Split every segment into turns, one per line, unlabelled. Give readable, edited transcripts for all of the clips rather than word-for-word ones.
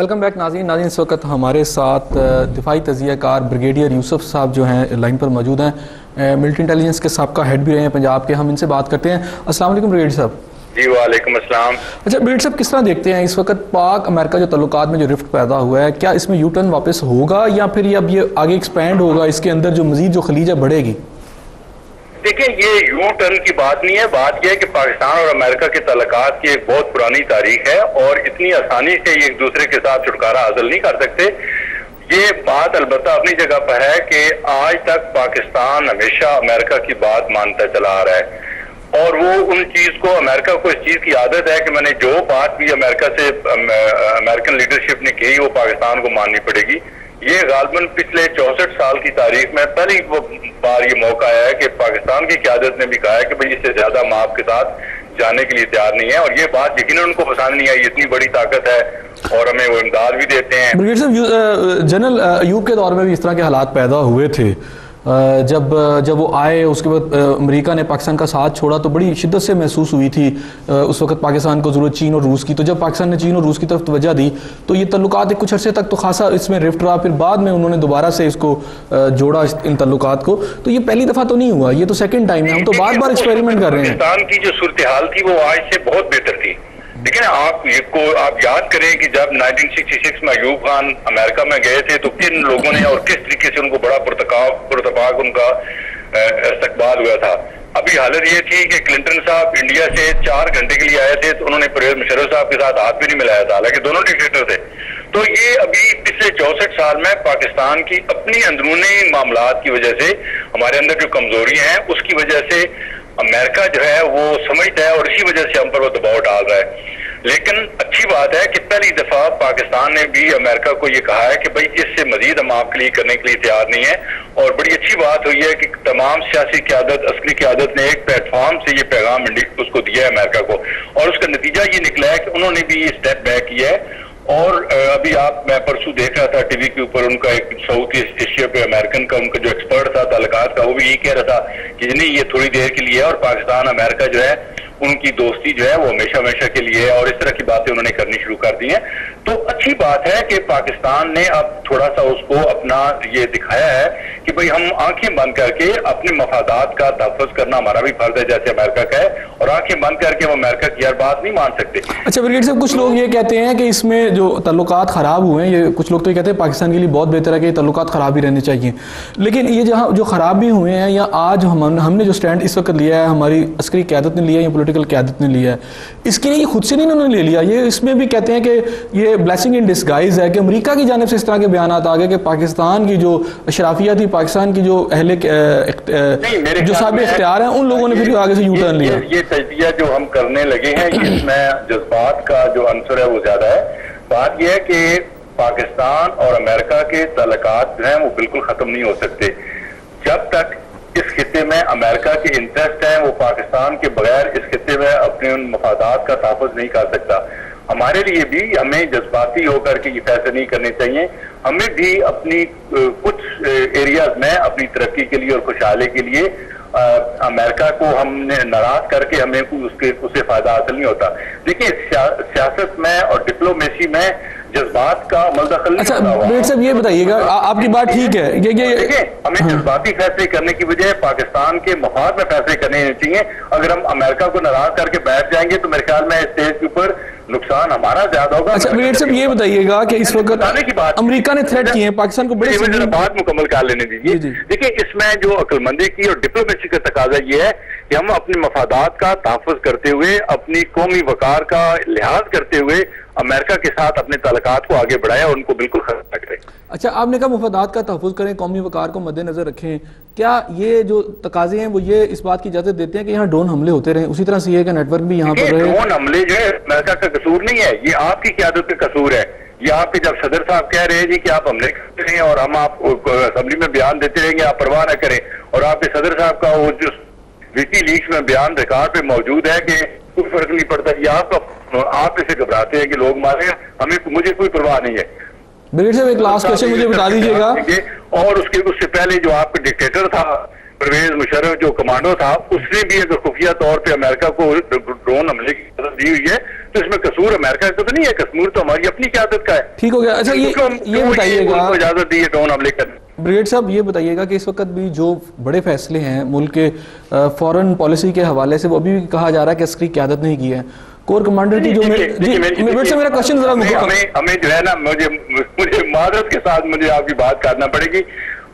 Welcome back ناظرین اس وقت ہمارے ساتھ دفاعی تجزیہ کار بریگیڈیئر یوسف صاحب جو ہیں لائن پر موجود ہیں، ملٹری انٹیلیجنس کے سابقہ ہیڈ بھی رہے ہیں پنجاب کے. ہم ان سے بات کرتے ہیں. السلام علیکم بریگیڈیئر صاحب.
جی وعلیکم السلام.
اچھا بریگیڈیئر صاحب، کس طرح دیکھتے ہیں اس وقت پاک امریکہ جو تعلقات میں جو رفٹ پیدا ہوا ہے، کیا اس میں یو ٹرن واپس ہوگا یا پھر یہ اب یہ آگے ایکسپینڈ ہوگا، اس کے اندر جو مزید جو خلیج ہے بڑھے گی؟
دیکھیں، یہ یو ٹرن کی بات نہیں ہے. بات یہ ہے کہ پاکستان اور امریکہ کے تعلقات کی ایک بہت پرانی تاریخ ہے اور اتنی آسانی سے ایک دوسرے کے ساتھ چھٹکارا حاصل نہیں کر سکتے. یہ بات البتہ اپنی جگہ پر ہے کہ آج تک پاکستان ہمیشہ امریکہ کی بات مانتا چلا آ رہا ہے اور وہ ان چیز کو، امریکہ کو اس چیز کی عادت ہے کہ میں نے جو بات بھی امریکہ سے امریکن لیڈرشپ نے کہی وہ پاکستان کو ماننی پڑے گی. یہ غالباً پچھلے 64 سال کی تاریخ میں پہلی بار یہ موقع آیا ہے کہ پاکستان کی قیادت نے بھی کہا ہے کہ بھئی اس سے زیادہ ہم آپ کے ساتھ جانے کے لیے تیار نہیں ہے. اور یہ بات یقیناً ان کو پسند نہیں آئی. اتنی بڑی طاقت ہے اور ہمیں وہ امداد بھی دیتے ہیں.
بریگیڈیئر صاحب، جنرل ایوب کے دور میں بھی اس طرح کے حالات پیدا ہوئے تھے. جب وہ آئے اس کے بعد امریکہ نے پاکستان کا ساتھ چھوڑا تو بڑی شدت سے محسوس ہوئی تھی اس وقت پاکستان کو ضرورت چین اور روس کی. تو جب پاکستان نے چین اور روس کی طرف توجہ دی تو یہ تعلقات کچھ عرصے تک تو خاصا اس میں رفٹ رہا، پھر بعد میں انہوں نے دوبارہ سے اس کو جوڑا ان تعلقات کو. تو یہ پہلی دفعہ تو نہیں ہوا، یہ تو سیکنڈ ٹائم ہے. ہم تو بار بار ایکسپیریمنٹ کر رہے ہیں.
پاکستان کی جو صورتحال تھی وہ آج سے بہت بہتر تھی. لیکن آپ یاد کریں کہ جب 1966 میں ایوب خان امریکہ میں گئے تھے تو کن لوگوں نے اور کس طریقے سے ان کو بڑا پرتپاک ان کا استقبال ہوا تھا. ابھی حالت یہ تھی کہ کلنٹن صاحب انڈیا سے 4 گھنٹے کے لیے آئے تھے تو انہوں نے پرویز مشرف صاحب کے ساتھ ہاتھ بھی نہیں ملایا تھا، حالانکہ دونوں ڈکٹیٹر تھے. تو یہ ابھی پچھلے 64 سال میں پاکستان کی اپنی اندرونی معاملات کی وجہ سے، ہمارے اندر جو کمزوریاں ہیں اس کی وجہ سے امریکہ جو ہے وہ سمجھتا ہے اور اسی وجہ سے ہم پر وہ دباؤ ڈال رہا ہے. لیکن اچھی بات ہے کہ پہلی دفعہ پاکستان نے بھی امریکہ کو یہ کہا ہے کہ بھئی اس سے مزید ہم آپ کے لیے کرنے کے لیے تیار نہیں ہے. اور بڑی اچھی بات ہوئی ہے کہ تمام سیاسی قیادت، عسکری قیادت نے ایک پلیٹ فارم سے یہ پیغام اس کو دیا ہے امریکہ کو، اور اس کا نتیجہ یہ نکلا ہے کہ انہوں نے بھی یہ اسٹیپ بیک کیا ہے. اور ابھی میں پرسوں دیکھ رہا تھا ٹی وی کے اوپر ان کا ایک ساؤتھ ایشیا پہ امریکن کا ان کا جو ایکسپرٹ تھا تعلقات کا، وہ بھی یہی کہہ رہا تھا کہ نہیں یہ تھوڑی دیر کے لیے ہے اور پاکستان امریکہ جو ہے ان کی دوستی جو ہے وہ ہمیشہ کے لیے ہے، اور اس طرح کی باتیں انہوں نے کرنی شروع کر دی ہیں. تو اچھی بات ہے کہ پاکستان نے اب تھوڑا سا اس کو اپنا یہ دکھایا ہے کہ بھئی ہم آنکھیں بند کر کے اپنے مفادات کا تحفظ کرنا ہمارا بھی فرض ہے جیسے امریکہ کا ہے، اور آنکھیں بند کر کے وہ امریکہ کی ہر بات نہیں مان سکتے.
اچھا بریگیڈیئر صاحب، کچھ لوگ یہ کہتے ہیں کہ اس میں جو تعلقات خراب ہوئے ہیں، یہ کچھ لوگ تو یہ کہتے ہیں پاکستان کے لیے بہت بہتر ہے کہ یہ تعلقات خراب ہی رہنے چاہیے. لیکن یہ جہاں جو خراب بھی ہوئے ہیں یا آج ہم نے جو سٹینڈ اس وقت لیا ہے، ہماری عسکری قیادت نے لیا ہے یا پولیٹیکل قیادت نے لیا ہے، اس کے لیے یہ خود سے نہیں انہوں نے لے لیا. یہ اس میں بھی کہتے ہیں کہ یہ بلیسنگ ان ڈسگائز ہے کہ امریکہ کی جانب سے اس طرح کے بیانات آ گئے کہ پاکستان کی جو اشرافیہ تھی، پاکستان کی جو اہل جو صاحب اختیار ہیں، ان لوگوں نے پھر آگے سے یو ٹرن لیا.
یہ تجزیہ جو ہم کرنے لگے ہیں اس میں جذبات کا جو عنصر ہے وہ زیادہ ہے. بات یہ ہے کہ پاکستان اور امریکہ کے تعلقات جو ہیں وہ بالکل ختم نہیں ہو سکتے جب تک اس خطے میں امریکہ کے انٹرسٹ ہیں وہ پاکستان کے بغیر اس خطے میں اپنے ان مفادات کا تحفظ نہیں کر سکتا. ہمارے لیے بھی ہمیں جذباتی ہو کر کے یہ فیصلے نہیں کرنے چاہیے. ہمیں بھی اپنی کچھ ایریاز میں اپنی ترقی کے لیے اور خوشحالی کے لیے امریکہ کو ہم نے ناراض کر کے ہمیں اس سے فائدہ حاصل نہیں ہوتا. دیکھیں، سیاست میں اور ڈپلومیسی میں جذبات کا ملدخل نہیں ہوتا.
اچھا بریگیڈیئر صاحب یہ بتائیے گا، آپ کی بات ٹھیک ہے،
دیکھیں ہمیں جذباتی فیصلے کرنے کی بجائے پاکستان کے مفاد میں فیصلے کرنے چاہیے. اگر ہم امریکہ کو ناراض کر کے بیٹھ جائیں گے تو میرے خیال میں اسٹیج کے اوپر نقصان ہمارا زیادہ ہوگا.
اچھا بریگیڈیئر صاحب یہ بتائیے گا کہ اس وقت امریکہ نے تھریٹ کیے ہیں پاکستان کو، بڑے
بات مکمل کر لینے دیجیے. دیکھیں اس میں جو عقل مندی کی اور ڈپلومیسی کا تقاضا یہ ہے کہ ہم اپنے مفادات کا تحفظ کرتے ہوئے، اپنی قومی وقار کا لحاظ کرتے ہوئے امریکہ کے ساتھ اپنے تعلقات کو آگے بڑھائیں اور ان کو بالکل ختم نہ کریں.
اچھا آپ نے کہا مفادات کا تحفظ کریں، قومی وقار کو مد نظر رکھیں. کیا یہ جو تقاضے ہیں وہ یہ اس بات کی اجازت دیتے ہیں کہ یہاں ڈرون حملے ہوتے رہیں، اسی طرح سی اے کا نیٹ ورک بھی یہاں پر رہے؟
ڈرون حملے جو ہے امریکہ کا قصور نہیں ہے، یہ آپ کی قیادت کا قصور ہے. یہ آپ کے جب صدر صاحب کہہ رہے ہیں جی کہ آپ حملے کرتے رہیں اور ہم آپ اسمبلی میں بیان دیتے رہیں گے، آپ پرواہ نہ کریں، اور آپ کے صدر صاحب کا وہ جو ویکی لیکس میں بیان ریکارڈ پہ موجود ہے کہ کوئی فرق نہیں پڑتا. یہ آپ اسے گھبراتے ہیں کہ لوگ مارے، مجھے کوئی پرواہ نہیں ہے.
بریگیڈیئر صاحب ایک لاسٹ کوشچن مجھے بتا دیجیے گا.
اور اس سے پہلے جو آپ کا ڈکٹیٹر تھا پرویز مشرف جو کمانڈو تھا، اس نے بھی اگر خفیہ طور پہ امریکہ کو ڈرون حملے کی اجازت دی ہوئی ہے تو اس میں قصور امریکہ کا تو نہیں ہے، قصور تو ہماری اپنی قیادت کا ہے.
ٹھیک ہو گیا. اچھا یہ بتائیے گا
اجازت دی ہے ڈرون حملے کرنے.
بریگیڈ صاحب یہ بتائیے گا کہ اس وقت بھی جو بڑے فیصلے ہیں ملک کے فورن پالیسی کے حوالے سے وہ ابھی بھی کہا جا رہا ہے کہ عسکری قیادت نہیں کی ہے. کور کمانڈر کی جو میرا کوشچن ذرا
ہمیں جو ہے نا مجھے معذرت کے ساتھ مجھے آپ کی بات کرنا پڑے گی.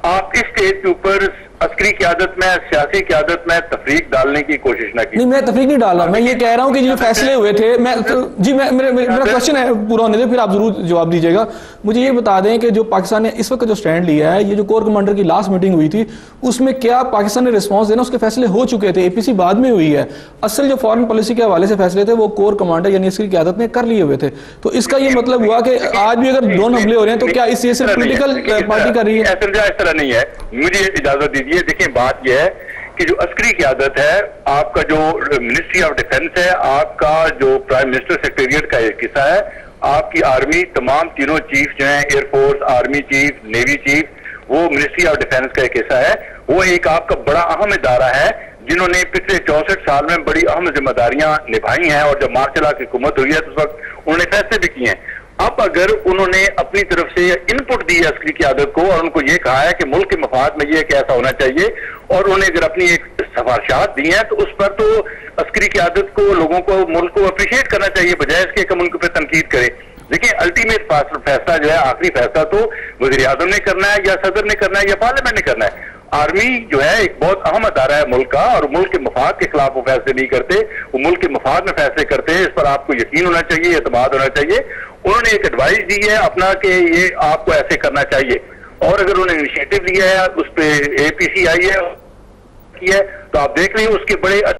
آپ اس اسٹیج کے اوپر عسکری قیادت میں سیاسی قیادت میں تفریق ڈالنے کی کوشش نہ کی.
نہیں میں تفریق نہیں ڈال رہا، میں یہ کہہ رہا ہوں کہ جو فیصلے ہوئے تھے میرا کوشچن ہے پورا ہونے دے پھر آپ ضرور جواب دیجیے گا. مجھے یہ بتا دیں کہ جو پاکستان نے اس وقت جو سٹینڈ لیا ہے، یہ جو کور کمانڈر کی لاسٹ میٹنگ ہوئی تھی اس میں کیا پاکستان نے رسپانس دینا؟ اس کے فیصلے ہو چکے تھے، اے پی سی بعد میں ہوئی ہے. اصل جو فارن پالیسی کے حوالے سے فیصلے تھے وہ کور کمانڈر یعنی عسکری قیادت نے کر لیے ہوئے تھے. تو اس کا یہ مطلب ہوا کہ آج بھی اگر ڈرون حملے ہو رہے ہیں تو کیا اس صرف پولیٹیکل پارٹی کر رہی ہے؟
اس طرح نہیں ہے. مجھے اجازت دیجیے. دیکھیں بات یہ ہے کہ جو عسکری قیادت ہے، آپ کا جو منسٹری آف ڈیفنس ہے، آپ کا جو پرائم منسٹر سیکریٹریٹ کا ایک حصہ ہے، آپ کی آرمی تمام تینوں چیف جو ہیں، air force, army chief, navy chief, وہ منسٹری آف ڈیفنس کا ایک حصہ ہے. وہ ایک آپ کا بڑا اہم ادارہ ہے جنہوں نے پچھلے 64 سال میں بڑی اہم ذمہ داریاں نبھائی ہیں. اور جب مارشل لا کی حکومت ہوئی ہے تو اس وقت انہوں نے فیصلے بھی کیے ہیں. اب اگر انہوں نے اپنی طرف سے ان پٹ دی ہے عسکری قیادت کو اور ان کو یہ کہا ہے کہ ملک کے مفاد میں یہ کیسا ہونا چاہیے، اور انہوں نے اگر اپنی ایک سفارشات دی ہیں تو اس پر تو عسکری قیادت کو، لوگوں کو، ملک کو اپریشیٹ کرنا چاہیے بجائے اس کے کہ ہم ان کے پہ تنقید کرے. دیکھیں الٹیمیٹ فیصلہ جو ہے، آخری فیصلہ تو وزیر اعظم نے کرنا ہے یا صدر نے کرنا ہے یا پارلیمنٹ نے کرنا ہے. آرمی جو ہے ایک بہت اہم ادارہ ہے ملک کا، اور ملک کے مفاد کے خلاف وہ فیصلے نہیں کرتے، وہ ملک کے مفاد میں فیصلے کرتے ہیں. اس پر آپ کو یقین ہونا چاہیے، اعتماد ہونا چاہیے. انہوں نے ایک ایڈوائز دی ہے اپنا کہ یہ آپ کو ایسے کرنا چاہیے، اور اگر انہوں نے انیشیٹو لیا ہے اس پہ اے پی سی آئی ہے تو آپ دیکھ رہے ہیں اس کے بڑے